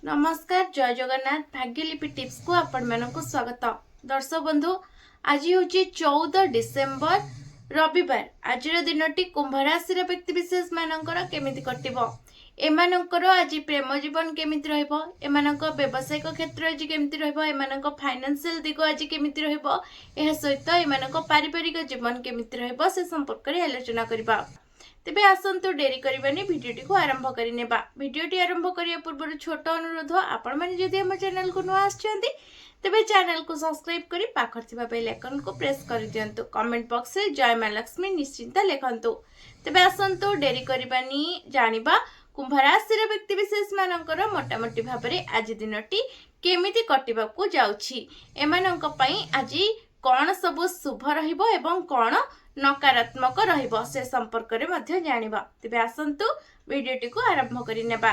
नमस्कार जय जगन्नाथ भाग्यलिपि टिप्स को आपण मानक स्वागत। दर्शक बंधु आज हूँ 14 डिसेम्बर रविवार। आज दिनटी कुंभ राशि व्यक्ति विशेष मानकर केमिति कटिबो, एमानकर आज प्रेम जीवन केमिति रहइबो, एमानक व्यवसायिक क्षेत्र आज केमिति रहइबो, एमानक फाइनेंशियल दिग आज केमिति रहइबो, एहा सहित एमानक पारिवारिक जीवन केमिति रहइबो से संपर्क रे आलोचना करिबा। तेबे आसंतु डेरी करबानी भिडियोटी को आरंभ करिनेबा। भिडियोटी आरंभ करिया पूर्व छोट अनुरोध, आपण माने जदि हम चैनल को नुआ आछंती तेबे चैनल को सब्सक्राइब करी पाखर थिबा बेल आइकन को प्रेस कर दियंतु। कमेंट बॉक्स रे जय मां लक्ष्मी निश्चिंत लेखंतु। तेबे आसंतु डेरी करबानी जानिबा कुंभ राशि रे व्यक्ति विशेष मानकर मोटामोटी भाबरे आज दिनटी केमिति कटिबा को जाउछि, एमानंक पई आज कोन सब शुभ रहिबो एवं कोन नकारात्मक रहिबो से संपर्क रे मध्य जानिबा। तेबे आसंतु वीडियोटी को आरंभ करि नेबा।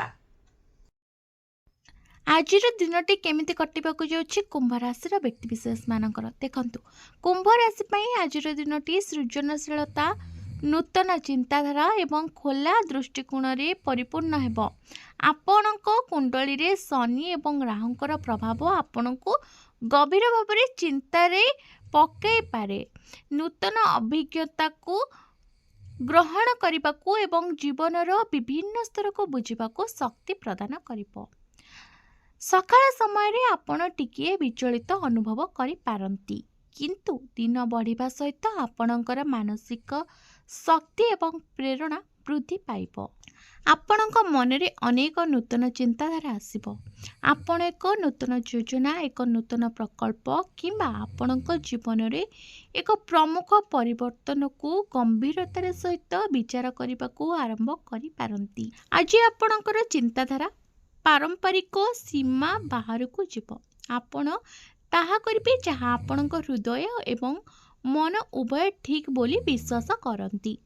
आज दिनटी केमिति कटिबा को जाउछि कुंभ राशि रा व्यक्ति विशेष मानकर देखंतु। कुंभ राशि पई आज दिनटी सृजनशीलता, नूतन चिंताधारा एवं खोला दृष्टिकोण रे परिपूर्ण हेबो। आपणको कुंडली रे शनि एवं राहुंकर प्रभाव आपणको गभीर भाव रे चिंता रे पकई पारे। नूतन अभिज्ञता को ग्रहण करिबाकू एवं जीवनर विभिन्न स्तर को बुझिबाकू शक्ति प्रदान करिबो। सकाळ समय रे आपण टिके विचलित अनुभव करि पारंती, किंतु दिन बढ़िबा सहित आपणकर मानसिक शक्ति एवं प्रेरणा वृद्धि पाइबो। आपणक मन रे अनेक नूतन चिंताधारा आसिबो। आपण एक नूतन योजना, एक नूतन प्रकल्प किंबा आपणक जीवन रे एक प्रमुख परिवर्तन को गंभीरतार सहित विचार करने आरंभ करि पारंती। आज आपणकर चिंताधारा पारंपरिक सीमा बाहर को जीव। आपण ताहा करिबे जहाँ आपणक हृदय एवं मन उभय ठीक बोली विश्वास करंती।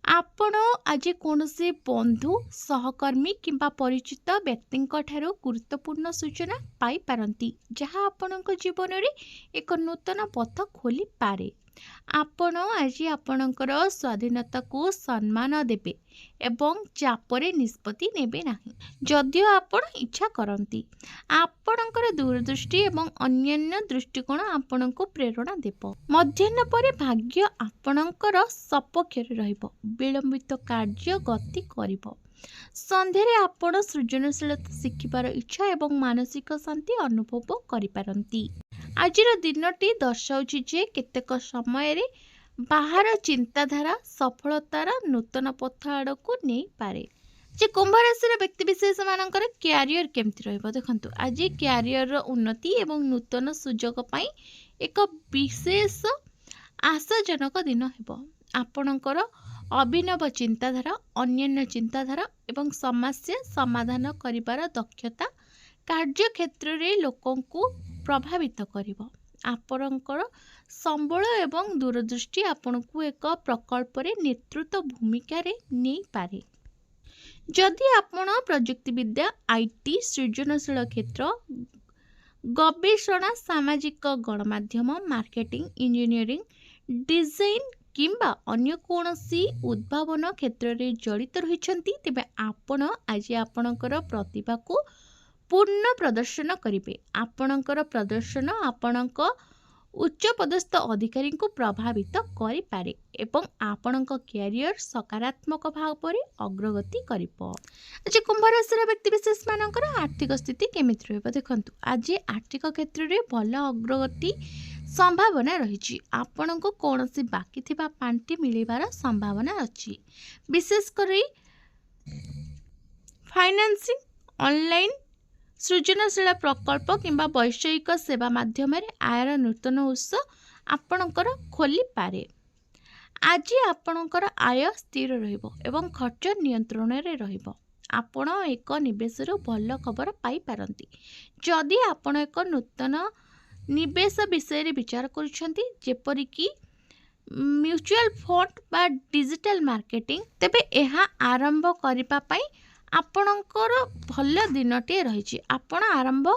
आपण आज कौनसी बंधु, सहकर्मी किंबा परिचित व्यक्ति ठारो गुरुत्वपूर्ण सूचना पाई पारंती, जहाँ आपणक जीवन रे एक नूतन पथ खोली पारे। आपण आज आपणकर स्वाधीनता को सम्मान देबे एवं चापरे निष्पत्ति नेबे नाही। जदियो आपण इच्छा करंती, आपणकर दूरदृष्टि एवं अन्यान्य दृष्टिकोण आपणको प्रेरणा देबो। मध्याह्न परे भाग्य आपणकर सपक्ष रहिबो। विलंबित कार्य गति करिबो। संध्यारे आपण सृजनशीलता शिखिबार इच्छा एवं मानसिक शांति अनुभव करि पारंती। आजिर दिनटी दर्शाउछि जे केतेक समय रे बाहर चिंताधारा सफलतार नूतन पथ आड़को नहीं पारे। जे कुंभ राशि व्यक्ति विशेष मानकर क्यारियर केमती रहइबो देखंतु। आज क्यारियर उन्नति एवं नूतन सुजोग पई एक विशेष आशाजनक दिन हेबो। आपणकर अभिनव चिंताधारा, अन्यान्य चिंताधारा एवं समस्या समाधान करिबार दक्षता कार्य क्षेत्र रे लोकन को प्रभावित करिबो। आपणकर संबल एवं दूरदृष्टि आपण को एक प्रकल्प रे नेतृत्व भूमिका रे नै पारे। जदि आपण प्रजुक्ति विद्या, आईटी, सृजनशील क्षेत्र, गवेषणा, सामाजिक गणमाध्यम, मार्केटिंग, इंजीनियरिंग, डिजाइन किंबा अन्य कोनसी उद्भावन क्षेत्र रे जड़ित रहिछंती, तेबे आपण आज आपणकर प्रतिभा को पूर्ण प्रदर्शन करिवे। आपणकर प्रदर्शन आपणक उच्च पदस्थ अधिकारी को प्रभावित करि पारे एवं आपणक कैरियर सकारात्मक भाव रे अग्रगति करिवो। आज कुंभ राशि व्यक्ति विशेष मानकर आर्थिक स्थिति केमिति रहइबो देखंतु। आज आर्थिक क्षेत्र रे भल अग्रगति संभावना रही। आपण को कौनसी बाकी थिबा पांटी मिलिबार संभावना अछि। विशेष करी फाइनेंसिंग, ऑनलाइन सृजनशील प्रकल्प किंबा वैषयिक सेवा माध्यम आयर नूतन उत्स आपणकर खोली पारे। आज आपणकर आय स्थिर रहिबो एवं खर्च नियंत्रण रे रहिबो। आपण एक निवेश भल खबर पाई पारंती। जदि आपण एक नूतन निवेश विषय रे विचार करुछंती, जेपरि कि म्यूचुअल फंड बा डिजिटल मार्केटिंग, तेबे एहा आरंभ करिपा पई आपणकर भल दिनटे रहिछि। आपण आरंभ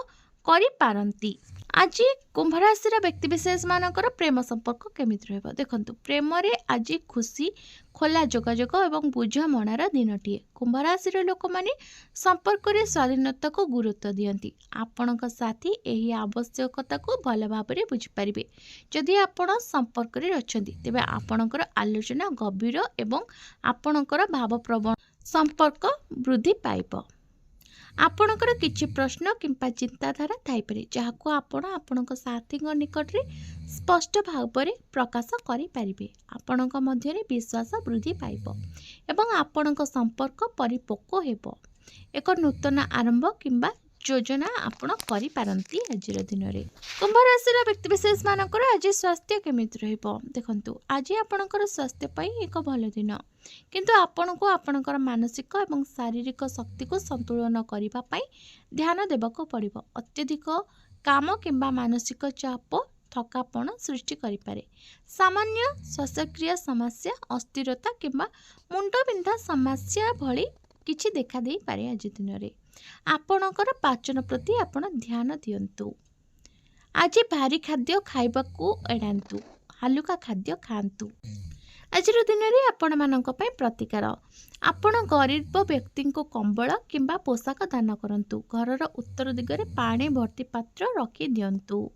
करि पारंती। आज कुंभ राशि व्यक्तिशेष मानकर प्रेम संपर्क केमिति रहइबो देखंतु प्रेम रे आज खुशी खोला जोगाजोग एवं बुझमणार दिनटीए कुंभ राशि लोक माने संपर्क रे स्वाधीनता को गुरुत्व दियंती आपणक साथी एही आवश्यकता को भल भाबरे बुझि परिबे जदि आपण संपर्क रे अछंती तेबे आपणकर आलोचना गभीर एवं आपणकर भावप्रवण संपर्क वृद्धि पाइब आपणकर किछि प्रश्न किंपा चिंताधारा थाइपरे जहाको आपण आपणक साथी निकट रे स्पष्ट भाव प्रकाश करि परिबे आपणक मध्य रे विश्वास वृद्धि पाइब एवं आपणक संपर्क परिपक्व हेबो एक नूतन आरंभ किंबा योजना आपण करि पारंती आज दिन रे कुंभ राशि व्यक्तिशेष मानकर आज स्वास्थ्य केमिति रहइबो देखंतु आज आपणकर स्वास्थ्य पई एक भल दिन किंतु आपण को आपणकर मानसिक एवं शारीरिक शक्ति को संतुलन करिबा पई ध्यान देबको पड़िबो अत्यधिक काम किंबा मानसिक चाप थकापण सृष्टि करिपारे सामान्य श्वासक्रिया समस्या अस्थिरता किंबा मुंडबिंधा समस्या भली किछि देखा देई पारे आज दिन रे आपणकर पाचन प्रति आपण ध्यान दियंतु आज भारी खाद्य खाइबाकू एडांतु हालुका खाद्य खांतु आज दिन में आपण मानक पई प्रतिकार आपण गरीब व्यक्ति को कंबल किंबा पोशाक दान करंतु घरर उत्तर दिगरे पानी भर्ती पात्र रखी दियंतु।